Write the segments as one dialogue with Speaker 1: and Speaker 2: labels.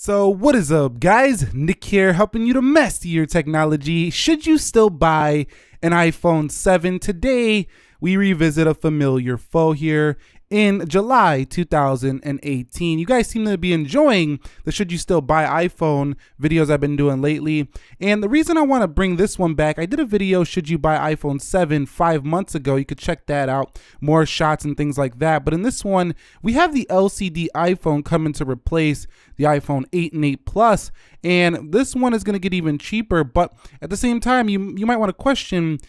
Speaker 1: So what is up, guys? Nick here, helping you to master your technology. Should you still buy an iPhone 7? Today, we revisit a familiar foe here in July 2018. You guys seem to be enjoying the should you still buy iPhone videos I've been doing lately. And the reason I want to bring this one back, I did a video, should you buy iPhone 7 5 months ago. You could check that out, more shots and things like that. But in this one, we have the LCD iPhone coming to replace the iPhone 8 and 8 Plus. And this one is going to get even cheaper. But at the same time, you might want to question,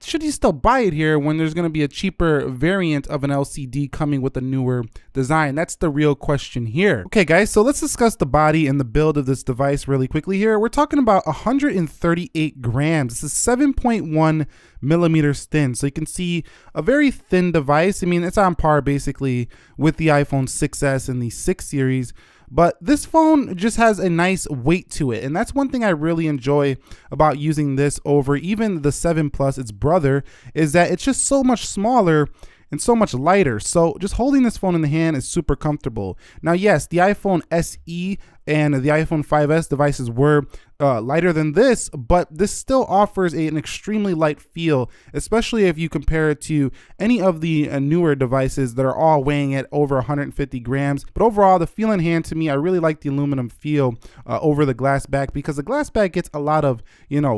Speaker 1: should you still buy it here when there's going to be a cheaper variant of an LCD coming with a newer design? That's the real question here. Okay, guys, so let's discuss the body and the build of this device really quickly here. We're talking about 138 grams. This is 7.1 millimeters thin. So you can see a very thin device. I mean, it's on par basically with the iPhone 6S and the 6 series. But this phone just has a nice weight to it. And that's one thing I really enjoy about using this over even the 7 Plus, its brother, is that it's just so much smaller and so much lighter. So just holding this phone in the hand is super comfortable. Now, yes, the iPhone SE and the iPhone 5S devices were lighter than this, but this still offers an extremely light feel, especially if you compare it to any of the newer devices that are all weighing at over 150 grams. But overall, the feel in hand to me, I really like the aluminum feel over the glass back, because the glass back gets a lot of,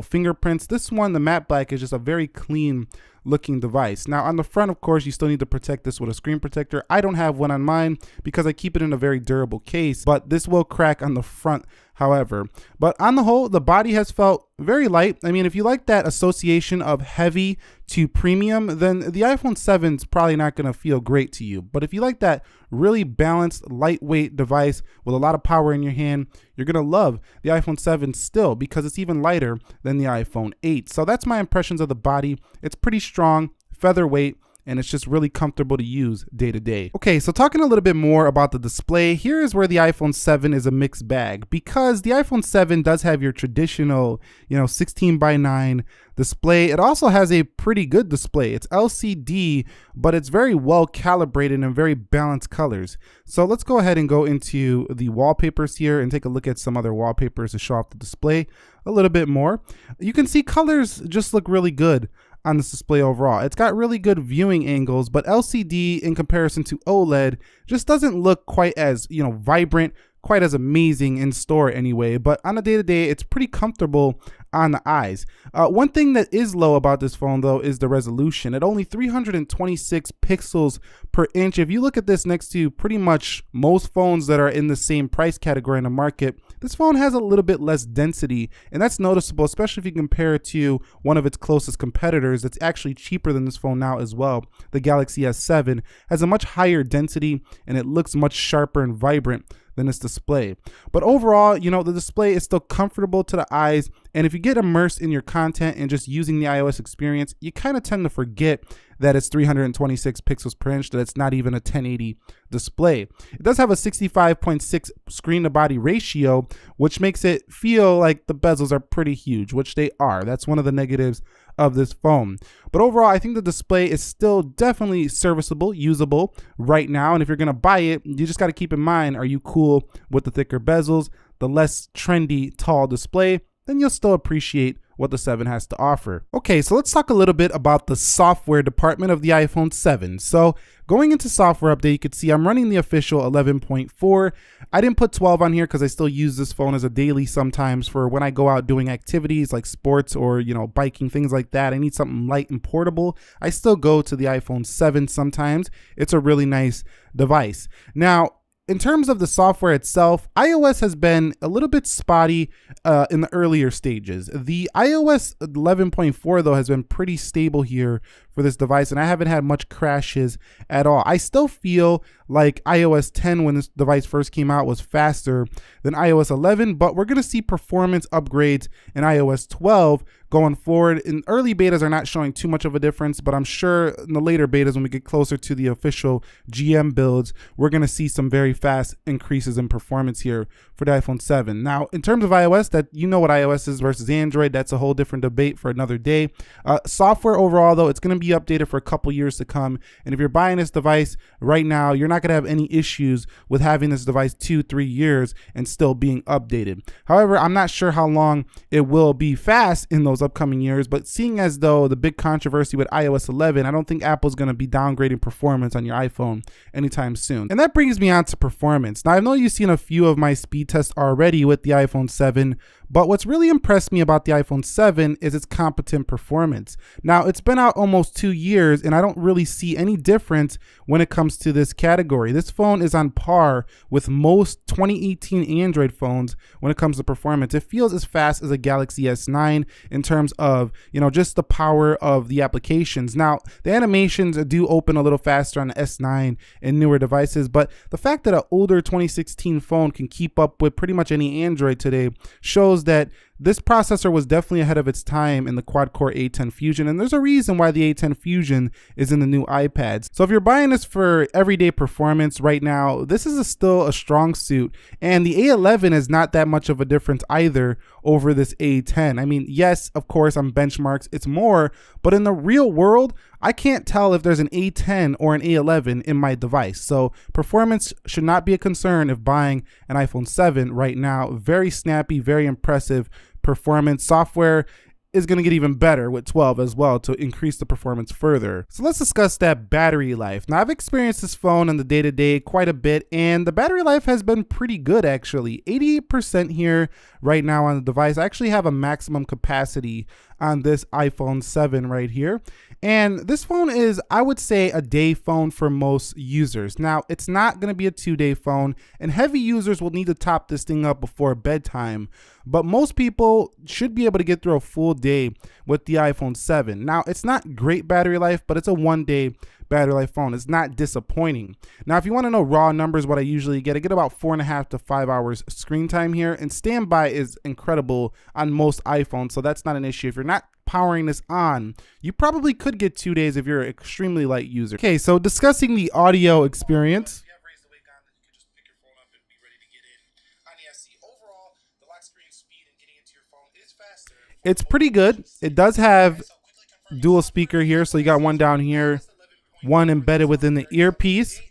Speaker 1: fingerprints. This one, the matte black, is just a very clean looking device. Now on the front, of course, you still need to protect this with a screen protector. I don't have one on mine because I keep it in a very durable case, but this will crack on the front, however. But on the whole, the body has felt very light. I mean, if you like that association of heavy to premium, then the iPhone 7 is probably not going to feel great to you. But if you like that really balanced, lightweight device with a lot of power in your hand, you're going to love the iPhone 7 still, because it's even lighter than the iPhone 8. So that's my impressions of the body. It's pretty strong, featherweight, and it's just really comfortable to use day to day. Okay, so talking a little bit more about the display, here is where the iPhone 7 is a mixed bag, because the iPhone 7 does have your traditional, 16:9 display. It also has a pretty good display. It's LCD, but it's very well calibrated and very balanced colors. So let's go ahead and go into the wallpapers here and take a look at some other wallpapers to show off the display a little bit more. You can see colors just look really good on this display overall. It's got really good viewing angles, but LCD in comparison to OLED just doesn't look quite as, vibrant, quite as amazing in store anyway. But on a day-to-day, it's pretty comfortable on the eyes. One thing that is low about this phone though is the resolution. At only 326 pixels per inch. If you look at this next to pretty much most phones that are in the same price category in the market, this phone has a little bit less density, and that's noticeable, especially if you compare it to one of its closest competitors that's actually cheaper than this phone now as well. The Galaxy S7 has a much higher density, and it looks much sharper and vibrant than its display. But overall, the display is still comfortable to the eyes, and if you get immersed in your content and just using the iOS experience, you kind of tend to forget that it's 326 pixels per inch, that it's not even a 1080 display. It does have a 65.6 screen to body ratio, which makes it feel like the bezels are pretty huge, which they are. That's one of the negatives of this phone. But overall, I think the display is still definitely serviceable, usable right now. And if you're gonna buy it, you just gotta keep in mind, are you cool with the thicker bezels, the less trendy tall display? Then you'll still appreciate what the 7 has to offer. Okay, so let's talk a little bit about the software department of the iPhone 7. So going into software update, you can see I'm running the official 11.4. I didn't put 12 on here because I still use this phone as a daily sometimes for when I go out doing activities like sports or, biking, things like that. I need something light and portable. I still go to the iPhone 7 sometimes. It's a really nice device. Now, in terms of the software itself, iOS has been a little bit spotty in the earlier stages. The iOS 11.4 though has been pretty stable here for this device, and I haven't had much crashes at all. I still feel like iOS 10 when this device first came out was faster than iOS 11, but we're gonna see performance upgrades in iOS 12 going forward. In early betas are not showing too much of a difference, but I'm sure in the later betas, when we get closer to the official GM builds, we're gonna see some very fast increases in performance here for the iPhone 7. Now, in terms of iOS, that what iOS is versus Android, that's a whole different debate for another day. Software overall though, it's gonna be be updated for a couple years to come. And if you're buying this device right now, you're not going to have any issues with having this device 2-3 years and still being updated. However, I'm not sure how long it will be fast in those upcoming years, but seeing as though the big controversy with iOS 11, I don't think Apple's going to be downgrading performance on your iPhone anytime soon. And that brings me on to performance. Now, I know you've seen a few of my speed tests already with the iPhone 7, but what's really impressed me about the iPhone 7 is its competent performance. Now, it's been out almost 2 years, and I don't really see any difference when it comes to this category. This phone is on par with most 2018 Android phones when it comes to performance. It feels as fast as a Galaxy S9 in terms of, just the power of the applications. Now, the animations do open a little faster on the S9 and newer devices, but the fact that an older 2016 phone can keep up with pretty much any Android today shows that this processor was definitely ahead of its time in the quad-core A10 Fusion, and there's a reason why the A10 Fusion is in the new iPads. So if you're buying this for everyday performance right now, this is still a strong suit, and the A11 is not that much of a difference either over this A10. I mean, yes, of course, on benchmarks, it's more, but in the real world, I can't tell if there's an A10 or an A11 in my device. So performance should not be a concern if buying an iPhone 7 right now. Very snappy, very impressive performance. Software is going to get even better with 12 as well to increase the performance further. So let's discuss that battery life. Now, I've experienced this phone on the day-to-day quite a bit, and the battery life has been pretty good actually. 88% here right now on the device. I actually have a maximum capacity on this iPhone 7 right here. And this phone is, I would say, a day phone for most users. Now, it's not going to be a 2-day phone, and heavy users will need to top this thing up before bedtime. But most people should be able to get through a full day with the iPhone 7. Now, it's not great battery life, but it's a 1-day battery life phone. It's not disappointing. Now, if you want to know raw numbers, what I usually get, I get about 4.5 to 5 hours screen time here, and standby is incredible on most iPhones, so that's not an issue. If you're not powering this on, you probably could get 2 days if you're an extremely light user. Okay, so discussing the audio experience. It's pretty good. It does have dual speaker here, so you got one down here, one embedded within the earpiece.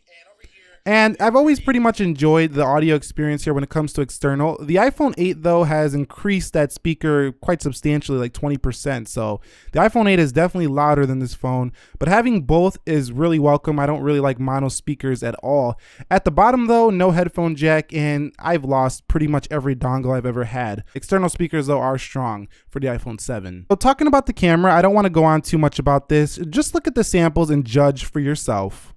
Speaker 1: And I've always pretty much enjoyed the audio experience here when it comes to external. The iPhone 8 though has increased that speaker quite substantially, like 20%. So the iPhone 8 is definitely louder than this phone, but having both is really welcome. I don't really like mono speakers at all. At the bottom though, no headphone jack, and I've lost pretty much every dongle I've ever had. External speakers though are strong for the iPhone 7. So talking about the camera, I don't want to go on too much about this. Just look at the samples and judge for yourself.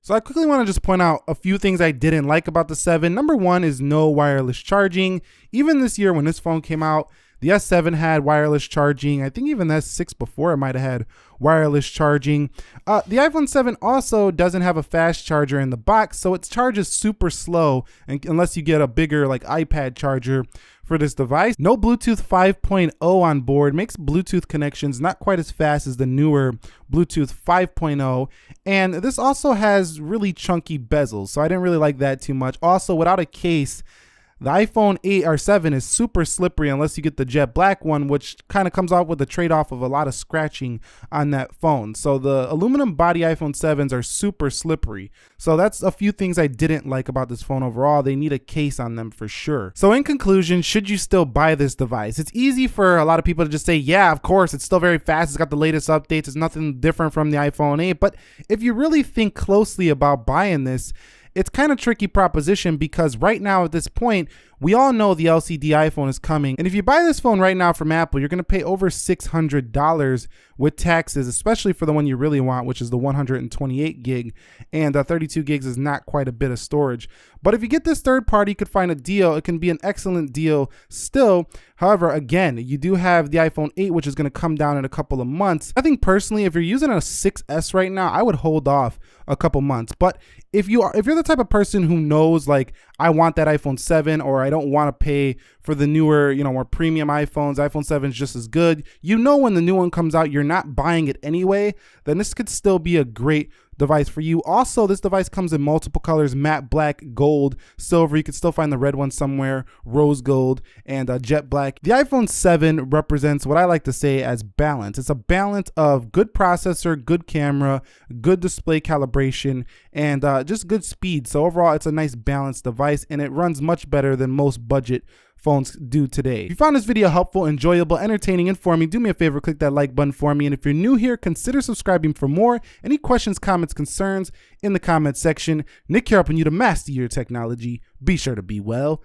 Speaker 1: So I quickly want to just point out a few things I didn't like about the 7. Number one is no wireless charging. Even this year when this phone came out, the S7 had wireless charging. I think even the S6 before it might have had wireless charging. The iPhone 7 also doesn't have a fast charger in the box, so it charges super slow unless you get a bigger like iPad charger for this device. No Bluetooth 5.0 on board, makes Bluetooth connections not quite as fast as the newer Bluetooth 5.0. And this also has really chunky bezels, so I didn't really like that too much. Also, without a case, The iPhone 8 or 7 is super slippery unless you get the jet black one, which kind of comes out with the trade-off of a lot of scratching on that phone. So the aluminum body iPhone 7s are super slippery. So that's a few things I didn't like about this phone overall. They need a case on them for sure. So in conclusion, should you still buy this device? It's easy for a lot of people to just say, yeah, of course, it's still very fast. It's got the latest updates. It's nothing different from the iPhone 8. But if you really think closely about buying this, it's kind of tricky proposition, because right now at this point, we all know the LCD iPhone is coming. And if you buy this phone right now from Apple, you're going to pay over $600 with taxes, especially for the one you really want, which is the 128 gig. And 32 gigs is not quite a bit of storage. But if you get this third party, you could find a deal. It can be an excellent deal still. However, again, you do have the iPhone 8, which is going to come down in a couple of months. I think personally, if you're using a 6S right now, I would hold off a couple months. But if you're the type of person who knows, like, I want that iPhone 7, or I don't want to pay for the newer, more premium iPhones, iPhone 7 is just as good. When the new one comes out, you're not buying it anyway, then this could still be a great device for you. Also, this device comes in multiple colors: matte black, gold, silver. You can still find the red one somewhere, rose gold, and jet black. The iPhone 7 represents what I like to say as balance. It's a balance of good processor, good camera, good display calibration, and just good speed. So overall, it's a nice balanced device, and it runs much better than most budget phones do today. If you found this video helpful, enjoyable, entertaining, informative, do me a favor, click that like button for me. And if you're new here, consider subscribing for more. Any questions, comments, concerns in the comment section. Nick here, helping you to master your technology. Be sure to be well.